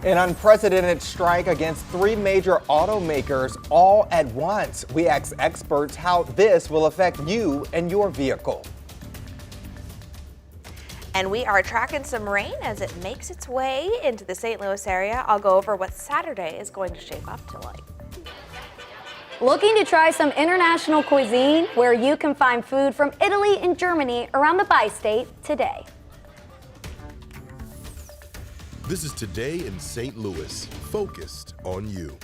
An unprecedented strike against three major automakers all at once. We ask experts how this will affect you and your vehicle. And we are tracking some rain as it makes its way into the St. Louis area. I'll go over what Saturday is going to shape up to like. Looking to try some international cuisine where you can find food from Italy and Germany around the bi-state today. This is Today in St. Louis, focused on you.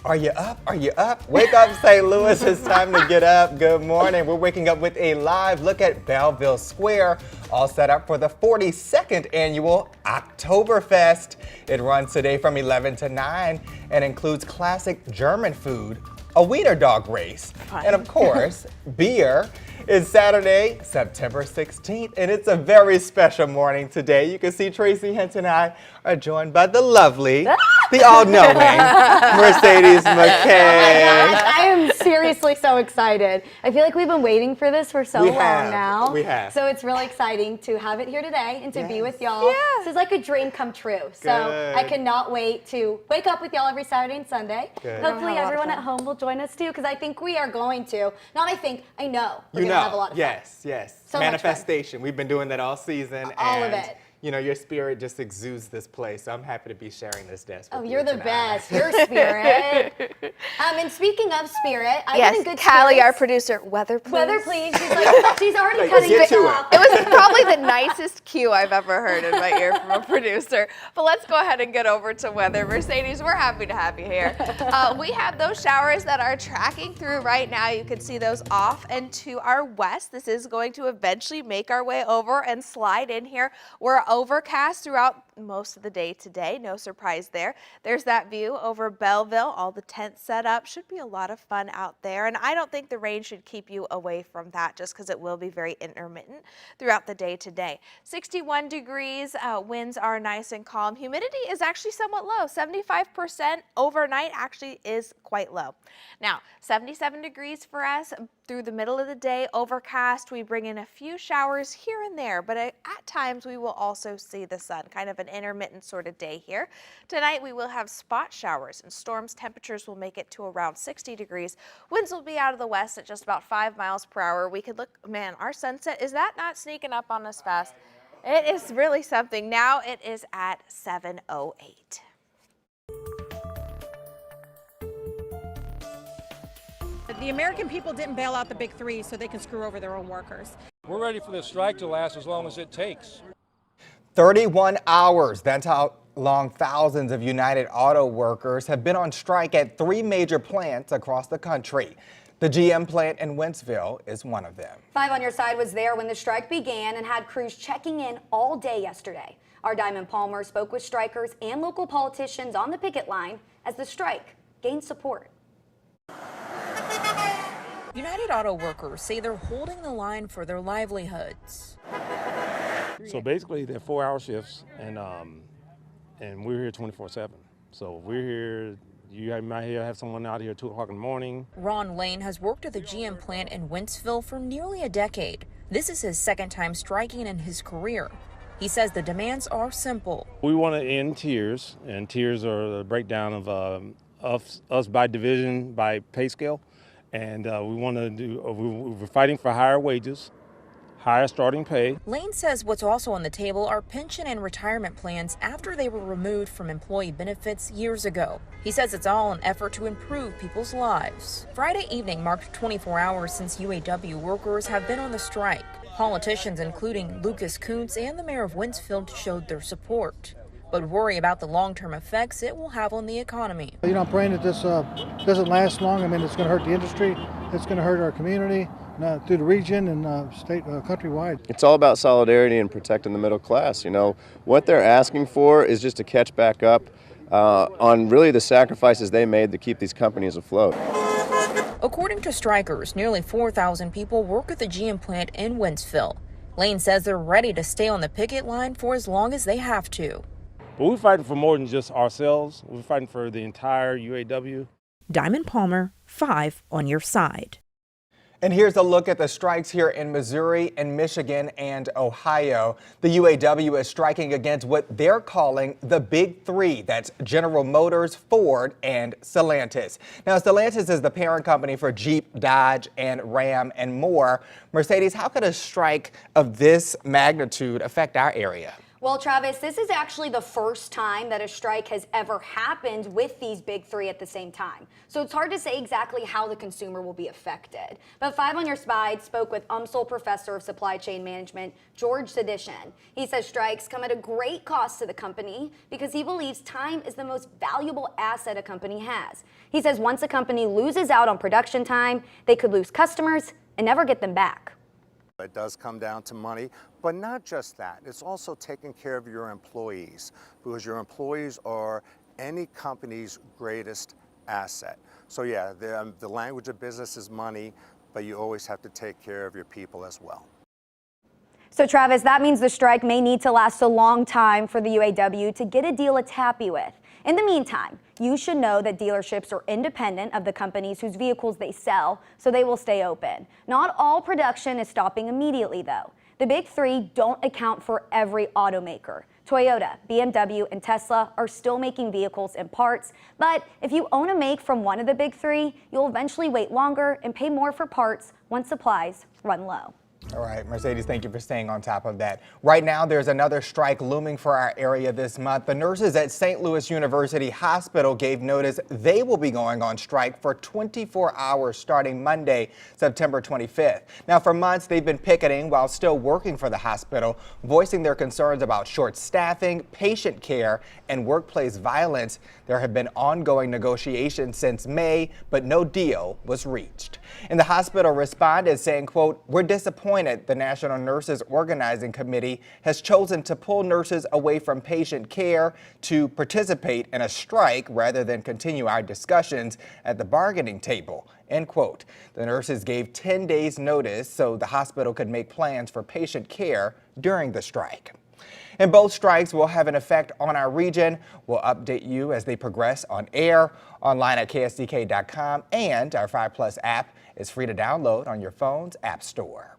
Are you up? Are you up? Wake up, St. Louis. It's time to get up. Good morning. We're waking up with a live look at Belleville Square, all set up for the 42nd annual Oktoberfest. It runs today from 11 to 9 and includes classic German food, a wiener dog race, and of course, beer. It's Saturday, September 16th, and it's a very special morning today. You can see Tracy Hinton and I are joined by the lovely, the all-knowing Mercedes McKay. I am seriously so excited. I feel like we've been waiting for this for so long now. We have. So it's really exciting to have it here today and to be with y'all. Yeah. This is like a dream come true. So I cannot wait to wake up with y'all every Saturday and Sunday. Good. Hopefully everyone at home will join us too, because I think we are going to. I know we're going to have a lot of fun. Yes. So much fun. Manifestation. We've been doing that all season. All of and, it. You know, your spirit just exudes this place. So I'm happy to be sharing this desk with you You're the tonight. best. Your spirit. And speaking of spirit, I'm Yes, in good Callie, spirits. our producer, weather please. Weather, please. She's already cutting get it to off. It was probably the nicest cue I've ever heard in my ear from a producer. But let's go ahead and get over to weather. Mercedes, we're happy to have you here. We have those showers that are tracking through right now. You can see those off and to our west. This is going to eventually make our way over and slide in here. We're overcast throughout most of the day today. No surprise there. There's that view over Belleville. All the tents set up. Should be a lot of fun out there. And I don't think the rain should keep you away from that, just because it will be very intermittent throughout the day today. 61 degrees. Winds are nice and calm. Humidity is actually somewhat low. 75% overnight actually is quite low. Now, 77 degrees for us through the middle of the day. Overcast. We bring in a few showers here and there, but at times we will also see the sun. Kind of an intermittent sort of day here. Tonight we will have spot showers and storms. Temperatures will make it to around 60 degrees. Winds will be out of the west at just about 5 miles per hour. We could look, man, our sunset, is that not sneaking up on us fast? It is really something. Now it is at 7:08. The American people didn't bail out the big three so they can screw over their own workers. We're ready for this strike to last as long as it takes. 31 hours. That's how long thousands of United Auto workers have been on strike at three major plants across the country. The GM plant in Wentzville is one of them. 5 on Your Side was there when the strike began and had crews checking in all day yesterday. Our Diamond Palmer spoke with strikers and local politicians on the picket line as the strike gained support. United Auto workers say they're holding the line for their livelihoods. So basically, they're 4-hour shifts, and we're here 24/7. So we're here. You might have someone out here at 2 o'clock in the morning. Ron Lane has worked at the GM plant in Wentzville for nearly a decade. This is his second time striking in his career. He says the demands are simple. We want to end tiers, and tiers are the breakdown of us by division, by pay scale, and we want to do. We're fighting for higher wages, higher starting pay. Lane says what's also on the table are pension and retirement plans after they were removed from employee benefits years ago. He says it's all an effort to improve people's lives. Friday evening marked 24 hours since UAW workers have been on the strike. Politicians, including Lucas Kuntz and the mayor of Wentzville, showed their support, but worry about the long-term effects it will have on the economy. You know, I'm praying that this doesn't last long. I mean, it's going to hurt the industry. It's going to hurt our community through the region and state, countrywide. It's all about solidarity and protecting the middle class. You know, what they're asking for is just to catch back up on really the sacrifices they made to keep these companies afloat. According to strikers, nearly 4,000 people work at the GM plant in Wentzville. Lane says they're ready to stay on the picket line for as long as they have to. But we're fighting for more than just ourselves. We're fighting for the entire UAW. Diamond Palmer, 5 on Your Side. And here's a look at the strikes here in Missouri and Michigan and Ohio. The UAW is striking against what they're calling the Big Three. That's General Motors, Ford, and Stellantis. Now, Stellantis is the parent company for Jeep, Dodge, and Ram, and more. Mercedes, how could a strike of this magnitude affect our area? Well, Travis, this is actually the first time that a strike has ever happened with these big three at the same time. So it's hard to say exactly how the consumer will be affected. But 5 on Your Side spoke with UMSL Professor of Supply Chain Management, George Sedishin. He says strikes come at a great cost to the company because he believes time is the most valuable asset a company has. He says once a company loses out on production time, they could lose customers and never get them back. It does come down to money, but not just that. It's also taking care of your employees, because your employees are any company's greatest asset. So yeah, the language of business is money, but you always have to take care of your people as well. So Travis, that means the strike may need to last a long time for the UAW to get a deal it's happy with. In the meantime, you should know that dealerships are independent of the companies whose vehicles they sell, so they will stay open. Not all production is stopping immediately, though. The Big Three don't account for every automaker. Toyota, BMW, and Tesla are still making vehicles and parts, but if you own a make from one of the Big Three, you'll eventually wait longer and pay more for parts once supplies run low. All right, Mercedes, thank you for staying on top of that. Right now, there's another strike looming for our area this month. The nurses at St. Louis University Hospital gave notice they will be going on strike for 24 hours starting Monday, September 25th. Now, for months, they've been picketing while still working for the hospital, voicing their concerns about short staffing, patient care, and workplace violence. There have been ongoing negotiations since May, but no deal was reached. And the hospital responded saying, quote, "We're disappointed the National Nurses Organizing Committee has chosen to pull nurses away from patient care to participate in a strike rather than continue our discussions at the bargaining table," end quote. The nurses gave 10 days notice so the hospital could make plans for patient care during the strike. And both strikes will have an effect on our region. We'll update you as they progress on air, online at ksdk.com, and our 5 Plus app is free to download on your phone's app store.